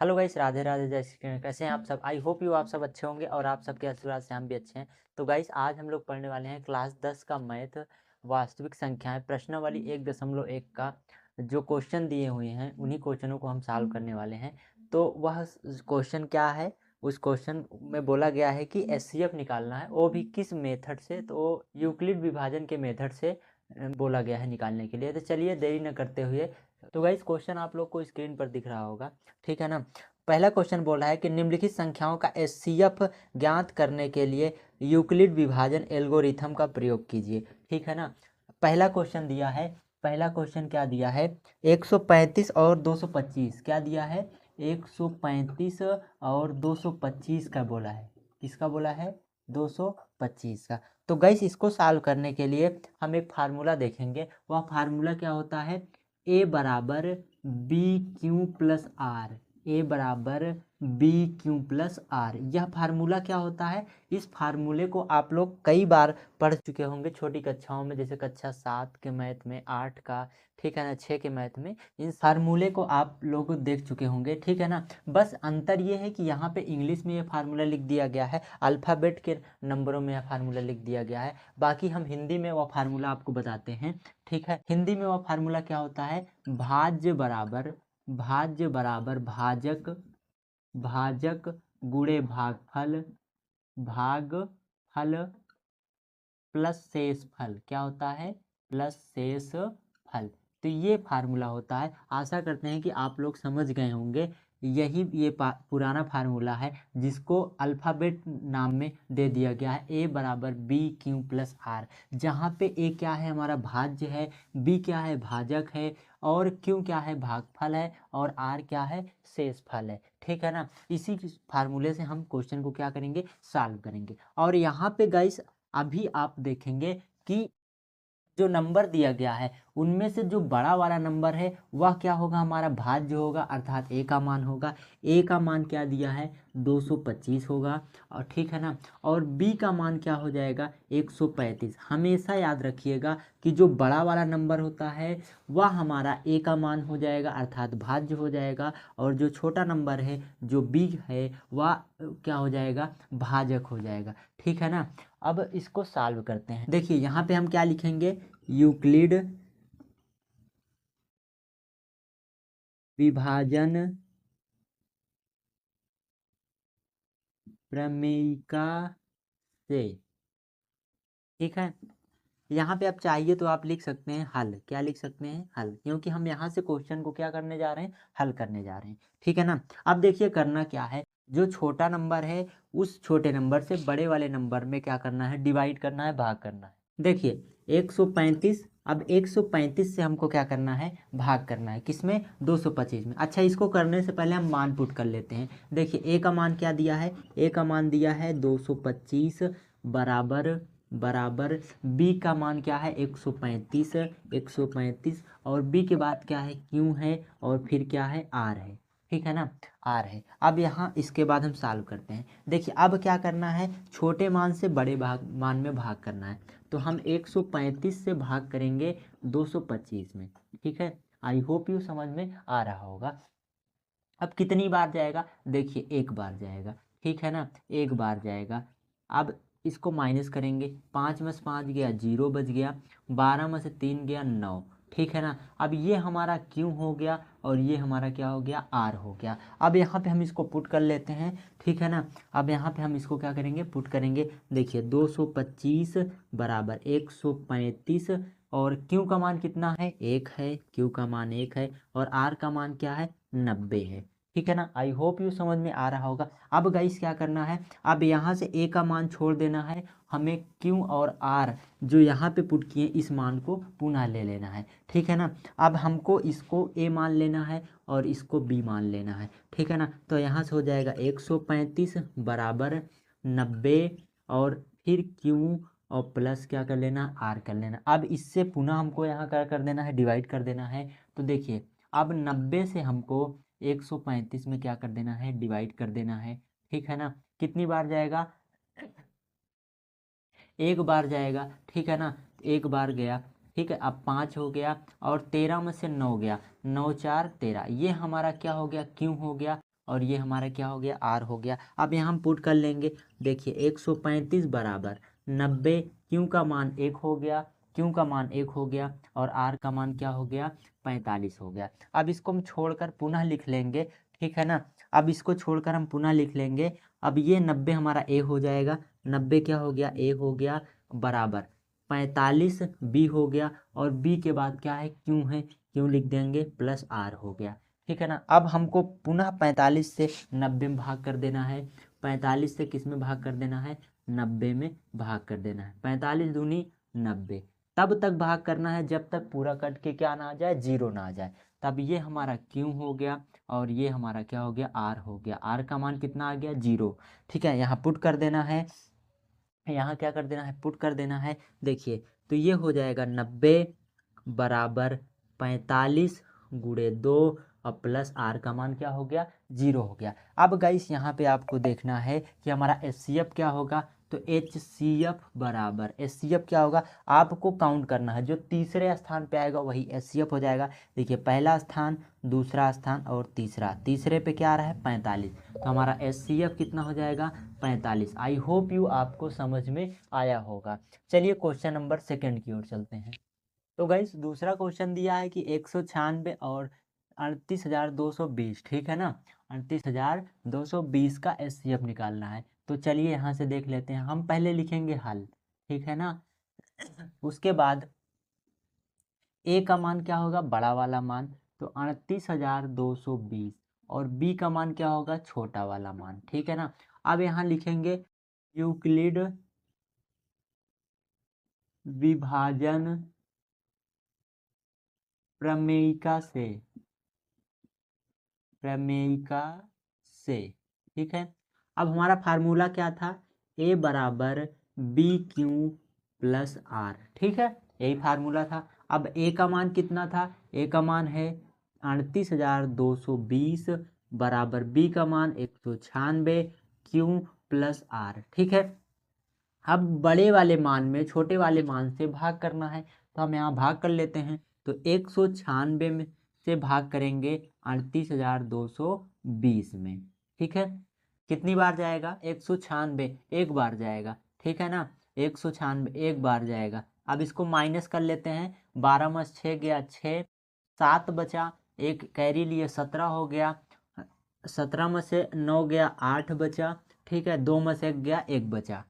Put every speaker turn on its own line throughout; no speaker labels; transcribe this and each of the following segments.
Hello guys, Radhe Radhe, जय श्री कृष्ण। कैसे हैं आप सब? आई होप यू आप सब अच्छे होंगे और आप सबके आशीर्वाद से हम भी अच्छे हैं। तो गाइस, आज हम लोग पढ़ने वाले हैं क्लास 10 का मैथ वास्तविक संख्याएं प्रश्नावली 1.1 का जो क्वेश्चन दिए हुए हैं उन्हीं क्वेश्चनों को हम सॉल्व करने वाले हैं। तो वह क्वेश्चन क्या है? उस क्वेश्चन में बोला गया है कि एचसीएफ निकालना है, वो भी किस मेथड से? तो यूक्लिड विभाजन के मेथड से बोला गया है निकालने के लिए। तो चलिए देरी न करते हुए, तो गाइस क्वेश्चन आप लोग को स्क्रीन पर दिख रहा होगा, ठीक है ना। पहला क्वेश्चन बोल रहा है कि निम्नलिखित संख्याओं का एचसीएफ ज्ञात करने के लिए यूक्लिड विभाजन एल्गोरिथम का प्रयोग कीजिए, ठीक है ना। पहला क्वेश्चन दिया है, पहला क्वेश्चन क्या दिया है? 135 और 225 क्या दिया है? 135 और 225 का बोला है। किसका बोला है? 225 का। तो गाइस इसको सॉल्व करने के लिए हम एक फार्मूला देखेंगे। वह फार्मूला क्या होता है? ए बराबर बी क्यू प्लस आर। ए बराबर बी क्यू प्लस आर, यह फार्मूला क्या होता है? इस फार्मूले को आप लोग कई बार पढ़ चुके होंगे छोटी कक्षाओं में, जैसे कक्षा 7 के मैथ में, 8 का, ठीक है ना, 6 के मैथ में। इन फार्मूले को आप लोग देख चुके होंगे, ठीक है ना। बस अंतर ये है कि यहाँ पे इंग्लिश में यह फार्मूला लिख दिया गया है, अल्फ़ाबेट के नंबरों में यह फार्मूला लिख दिया गया है। बाकी हम हिंदी में वह फार्मूला आपको बताते हैं, ठीक है। हिंदी में वह फार्मूला क्या होता है? भाज्य बराबर भाजक, भाजक गुणे भागफल, भागफल प्लस शेषफल। क्या होता है? प्लस शेषफल। तो ये फार्मूला होता है। आशा करते हैं कि आप लोग समझ गए होंगे। यही ये पुराना फार्मूला है जिसको अल्फ़ाबेट नाम में दे दिया गया है, ए बराबर बी क्यू प्लस आर। जहाँ पे ए क्या है? हमारा भाज्य है, बी क्या है? भाजक है, और क्यू क्या है? भागफल है, और आर क्या है? शेषफल है, ठीक है ना। इसी फार्मूले से हम क्वेश्चन को क्या करेंगे? सॉल्व करेंगे। और यहाँ पे गाइस अभी आप देखेंगे कि जो नंबर दिया गया है उनमें से जो बड़ा वाला नंबर है वह क्या होगा? हमारा भाज्य होगा, अर्थात ए का मान होगा। ए का मान क्या दिया है? 225 होगा, और ठीक है ना। और बी का मान क्या हो जाएगा? 135। हमेशा याद रखिएगा कि जो बड़ा वाला नंबर होता है वह हमारा ए का मान हो जाएगा, अर्थात भाज्य हो जाएगा, और जो छोटा नंबर है जो बी है वह क्या हो जाएगा? भाजक हो जाएगा, ठीक है ना। अब इसको सॉल्व करते हैं। देखिए यहाँ पे हम क्या लिखेंगे? यूक्लिड विभाजन प्रमेयिका से, ठीक है। यहाँ पे आप चाहिए तो आप लिख सकते हैं हल। क्या लिख सकते हैं? हल, क्योंकि हम यहाँ से क्वेश्चन को क्या करने जा रहे हैं? हल करने जा रहे हैं, ठीक है ना। अब देखिए करना क्या है, जो छोटा नंबर है उस छोटे नंबर से बड़े वाले नंबर में क्या करना है? डिवाइड करना है, भाग करना है। देखिए 135, अब 135 से हमको क्या करना है? भाग करना है। किसमें? 225 में। अच्छा, इसको करने से पहले हम मान पुट कर लेते हैं। देखिए ए का मान क्या दिया है? ए का मान दिया है 225 बराबर बराबर बी का मान क्या है? 135, 135, और बी के बाद क्या है? क्यू है, और फिर क्या है? आर है, ठीक है ना, आर है। अब यहाँ इसके बाद हम सॉल्व करते हैं। देखिए अब क्या करना है? छोटे मान से बड़े मान में भाग करना है। तो हम 135 से भाग करेंगे 225 में, ठीक है। आई होप यू समझ में आ रहा होगा। अब कितनी बार जाएगा? देखिए एक बार जाएगा, ठीक है ना, एक बार जाएगा। अब इसको माइनस करेंगे, 5 में से 5 गया 0 बच गया, 12 में से 3 गया 9, ठीक है ना। अब ये हमारा क्यू हो गया, और ये हमारा क्या हो गया? आर हो गया। अब यहाँ पे हम इसको पुट कर लेते हैं, ठीक है ना। अब यहाँ पे हम इसको क्या करेंगे? पुट करेंगे। देखिए 225 बराबर 135, और क्यू का मान कितना है? 1 है, क्यू का मान 1 है, और आर का मान क्या है? 90 है, ठीक है ना। आई होप यू समझ में आ रहा होगा। अब गाइस क्या करना है? अब यहाँ से ए का मान छोड़ देना है, हमें क्यू और आर जो यहाँ पे पुट किए इस मान को पुनः ले लेना है, ठीक है ना। अब हमको इसको ए मान लेना है और इसको बी मान लेना है, ठीक है ना। तो यहाँ से हो जाएगा 135 बराबर 90, और फिर क्यू और प्लस क्या कर लेना? आर कर लेना। अब इससे पुनः हमको यहाँ क्या कर देना है? डिवाइड कर देना है। तो देखिए अब 90 से हमको 135 में क्या कर देना है? डिवाइड कर देना है, ठीक है ना। कितनी बार जाएगा? एक बार जाएगा, ठीक है ना, एक बार गया, ठीक है। अब 5 हो गया, और 13 में से 9 गया, 9 4 13, ये हमारा क्या हो गया? क्यू हो गया, और ये हमारा क्या हो गया, आर हो गया। अब यहाँ हम पुट कर लेंगे। देखिए 135 बराबर 90, क्यू का मान 1 हो गया, क्यू का मान 1 हो गया, और आर का मान क्या हो गया, 45 हो गया। अब इसको हम छोड़कर पुनः लिख लेंगे, ठीक है ना। अब इसको छोड़कर हम पुनः लिख लेंगे। अब ये 90 हमारा ए हो जाएगा, 90 क्या हो गया, ए हो गया, बराबर 45 बी हो गया, और बी के बाद क्या है, क्यू है, क्यू लिख देंगे, प्लस आर हो गया, ठीक है ना। अब हमको पुनः 45 से 90 में भाग कर देना है। 45 से किस में भाग कर देना है, 90 में भाग कर देना है। 45 दूनी 90, तब तक भाग करना है जब तक पूरा कट के क्या ना आ जाए, जीरो ना आ जाए। तब ये हमारा क्यू हो गया, और ये हमारा क्या हो गया, आर हो गया। आर का मान कितना आ गया, जीरो, ठीक है। यहाँ पुट कर देना है, यहाँ क्या कर देना है, पुट कर देना है। देखिए तो ये हो जाएगा 90 बराबर 45 गुणे 2, और प्लस आर का मान क्या हो गया, जीरो हो गया। अब गाइस यहाँ पे आपको देखना है कि हमारा एचसीएफ क्या होगा। तो एचसीएफ बराबर, एचसीएफ क्या होगा, आपको काउंट करना है, जो तीसरे स्थान पे आएगा वही एचसीएफ हो जाएगा। देखिए पहला स्थान, दूसरा स्थान और तीसरा, तीसरे पे क्या आ रहा है, 45, तो हमारा एचसीएफ कितना हो जाएगा, 45। आई होप यू आपको समझ में आया होगा। चलिए क्वेश्चन नंबर सेकंड की ओर चलते हैं। तो गाइस दूसरा क्वेश्चन दिया है कि 196 और 38,220, ठीक है ना। 38,220 का एचसीएफ निकालना है। तो चलिए यहाँ से देख लेते हैं। हम पहले लिखेंगे हल, ठीक है ना। उसके बाद ए का मान क्या होगा, बड़ा वाला मान, तो 38,220, और बी का मान क्या होगा, छोटा वाला मान, ठीक है ना। अब यहाँ लिखेंगे यूक्लिड विभाजन प्रमेयिका से, प्रमेयिका से, ठीक है। अब हमारा फार्मूला क्या था, ए बराबर बी क्यू प्लस आर, ठीक है, यही फार्मूला था। अब ए का मान कितना था, ए का मान है 38,220 बराबर बी का मान 196 क्यू प्लस आर, ठीक है। अब बड़े वाले मान में छोटे वाले मान से भाग करना है, तो हम यहाँ भाग कर लेते हैं। तो 196 में से भाग करेंगे 38,220 में, ठीक है। कितनी बार जाएगा, 196 एक बार जाएगा, ठीक है ना। 196 एक बार जाएगा। अब इसको माइनस कर लेते हैं। 12 में 6 गया 6, 7 बचा, एक कैरी लिए 17 हो गया, 17 में से 9 गया 8 बचा, ठीक है। 2 में से 1 गया 1 बचा।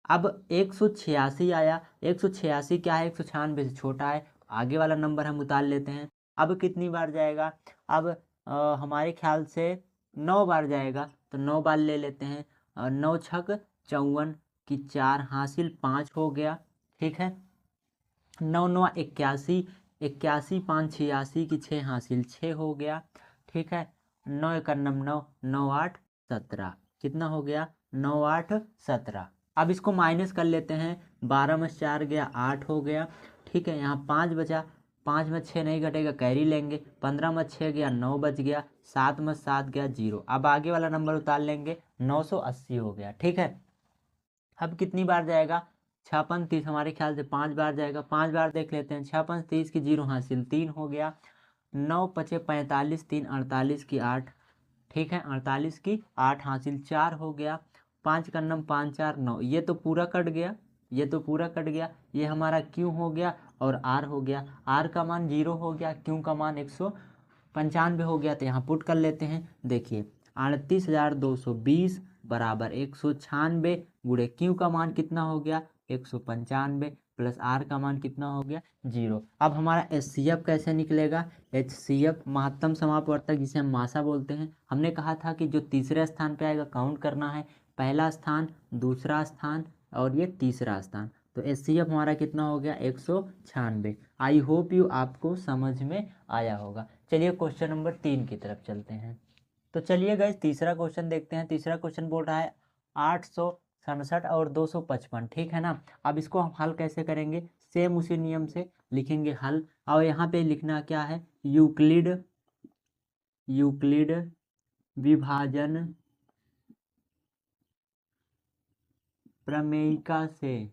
अब 186 आया, 186 क्या है, 196 से छोटा है, आगे वाला नंबर हम उतार लेते हैं। अब कितनी बार जाएगा, अब हमारे ख्याल से 9 बार जाएगा, तो 9 बार ले लेते हैं। 9 छक 54 की 4 हासिल 5 हो गया, ठीक है। 9 9 81, 81 5 86 की 6 हासिल 6 हो गया, ठीक है। 9 1 9, 9 8 17, कितना हो गया, 9 8 17। अब इसको माइनस कर लेते हैं। 12 में 4 गया 8 हो गया, ठीक है। यहाँ 5 बचा, 5 में 6 नहीं घटेगा, कैरी लेंगे। 15 में 6 गया 9 बच गया, 7 में 7 गया 0। अब आगे वाला नंबर उतार लेंगे, 980 हो गया, ठीक है। अब कितनी बार जाएगा, 56 30, हमारे ख्याल से 5 बार जाएगा। 5 बार देख लेते हैं। 56 30 की 0 हासिल 3 हो गया। 9 पचे 45, 3 48 की 8, ठीक है। 48 की 8 हासिल 4 हो गया। 5 का नम 5 4 9, ये तो पूरा कट गया, ये तो पूरा कट गया। ये हमारा क्यू हो गया और आर हो गया। आर का मान 0 हो गया, क्यू का मान 195 हो गया। तो यहाँ पुट कर लेते हैं। देखिए 38,220 बराबर 196 गुणे क्यू का मान कितना हो गया, 195 प्लस आर का मान कितना हो गया, 0। अब हमारा एचसीएफ कैसे निकलेगा, एचसीएफ महत्तम समापवर्तक, जिसे हम मासा बोलते हैं। हमने कहा था कि जो तीसरे स्थान पे आएगा काउंट करना है, पहला स्थान, दूसरा स्थान और ये तीसरा स्थान। तो एचसीएफ हमारा कितना हो गया, 196। आई होप यू आपको समझ में आया होगा। चलिए क्वेश्चन नंबर 3 की तरफ चलते हैं। तो चलिए गाइस तीसरा क्वेश्चन देखते हैं। तीसरा क्वेश्चन बोल रहा है 867 और 255, ठीक है ना। अब इसको हम हल कैसे करेंगे, सेम उसी नियम से लिखेंगे हल। और यहाँ पे लिखना क्या है, यूक्लिड, यूक्लिड विभाजन प्रमेयिका से,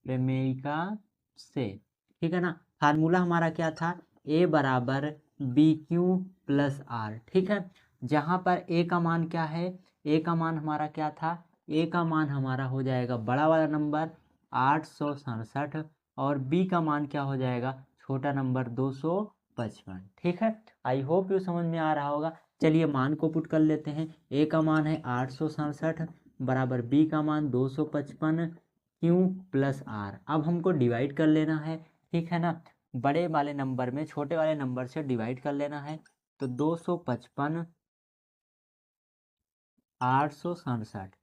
प्रमेयिका से, ठीक है ना। फार्मूला हमारा क्या था, ए बराबर बी क्यू प्लस आर, ठीक है। जहाँ पर ए का मान क्या है, ए का मान हमारा क्या था, ए का मान हमारा हो जाएगा बड़ा वाला नंबर 867 और बी का मान क्या हो जाएगा, छोटा नंबर 255। ठीक है, आई होप यू समझ में आ रहा होगा। चलिए मान को पुट कर लेते हैं। ए का मान है 867 बराबर बी का मान 255 क्यू प्लस आर। अब हमको डिवाइड कर लेना है, ठीक है ना, बड़े वाले नंबर में छोटे वाले नंबर से डिवाइड कर लेना है। तो 255 867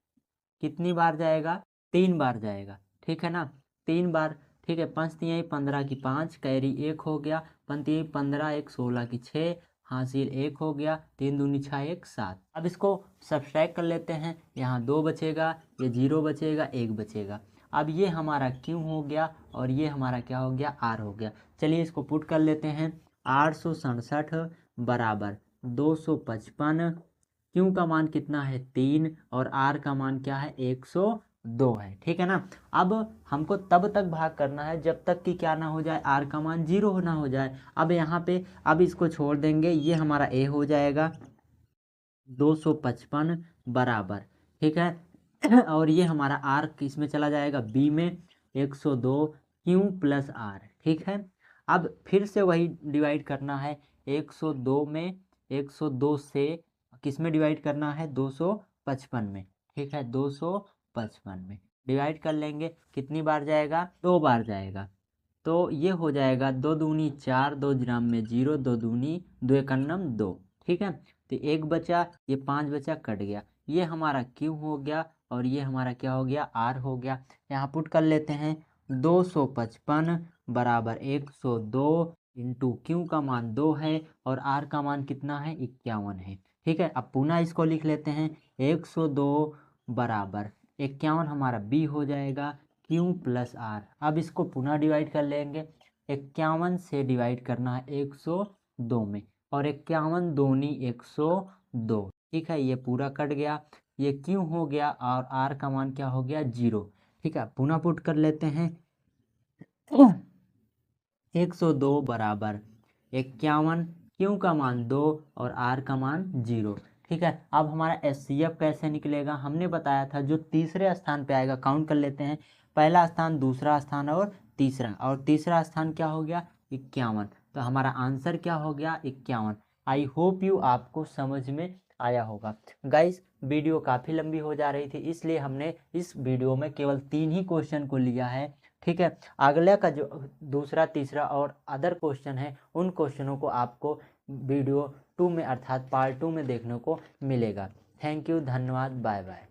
कितनी बार जाएगा, 3 बार जाएगा, ठीक है ना, 3 बार। ठीक है, 5 तिहाई 15 की 5, कैरी 1 हो गया, 5 तिहाई 15 1 16 की 6, हासिल 1 हो गया, 3 दूनी 6 1 7। अब इसको सब्सट्रैक्ट कर लेते हैं, यहाँ 2 बचेगा, ये 0 बचेगा, 1 बचेगा। अब ये हमारा क्यू हो गया और ये हमारा क्या हो गया, आर हो गया। चलिए इसको पुट कर लेते हैं। 867 बराबर 255, क्यू का मान कितना है 3 और आर का मान क्या है 102 है। ठीक है ना, अब हमको तब तक भाग करना है जब तक कि क्या ना हो जाए, आर का मान 0 ना हो जाए। अब यहाँ पे अब इसको छोड़ देंगे, ये हमारा ए हो जाएगा 255 बराबर, ठीक है और ये हमारा आर किस में चला जाएगा, बी में 102 क्यू प्लस आर। ठीक है, अब फिर से वही डिवाइड करना है, 102 में 102 से किस में डिवाइड करना है, 255 में। ठीक है, 255 में डिवाइड कर लेंगे, कितनी बार जाएगा, 2 बार जाएगा। तो ये हो जाएगा 2 दूनी 4, 2 ग्राम में 0, 2 दूनी 2 एकन्नम 2। ठीक है, तो 1 बचा, ये 5 बचा, कट गया, ये हमारा क्यू हो गया और ये हमारा क्या हो गया, आर हो गया। यहाँ पुट कर लेते हैं, 255 बराबर 102 इंटू क्यू का मान 2 है और आर का मान कितना है, 51 है। ठीक है, अब पुनः इसको लिख लेते हैं, 102 बराबर 51 हमारा बी हो जाएगा, क्यू प्लस आर। अब इसको पुनः डिवाइड कर लेंगे, 51 से डिवाइड करना है 102 में और 51 दूनी 102। ठीक है, ये पूरा कट गया, ये क्यू हो गया और आर का मान क्या हो गया, 0। ठीक है, पुनः पुट कर लेते हैं, 102 बराबर 51, क्यू का मान 2 और आर का मान 0। ठीक है, अब हमारा एचसीएफ कैसे निकलेगा, हमने बताया था जो तीसरे स्थान पे आएगा, काउंट कर लेते हैं, पहला स्थान, दूसरा स्थान और तीसरा स्थान क्या हो गया, 51। तो हमारा आंसर क्या हो गया, 51। आई होप यू आपको समझ में आया होगा। गाइस वीडियो काफ़ी लंबी हो जा रही थी, इसलिए हमने इस वीडियो में केवल 3 ही क्वेश्चन को लिया है। ठीक है, अगले का जो दूसरा, तीसरा और अदर क्वेश्चन है, उन क्वेश्चनों को आपको वीडियो 2 में अर्थात पार्ट 2 में देखने को मिलेगा। थैंक यू, धन्यवाद, बाय बाय।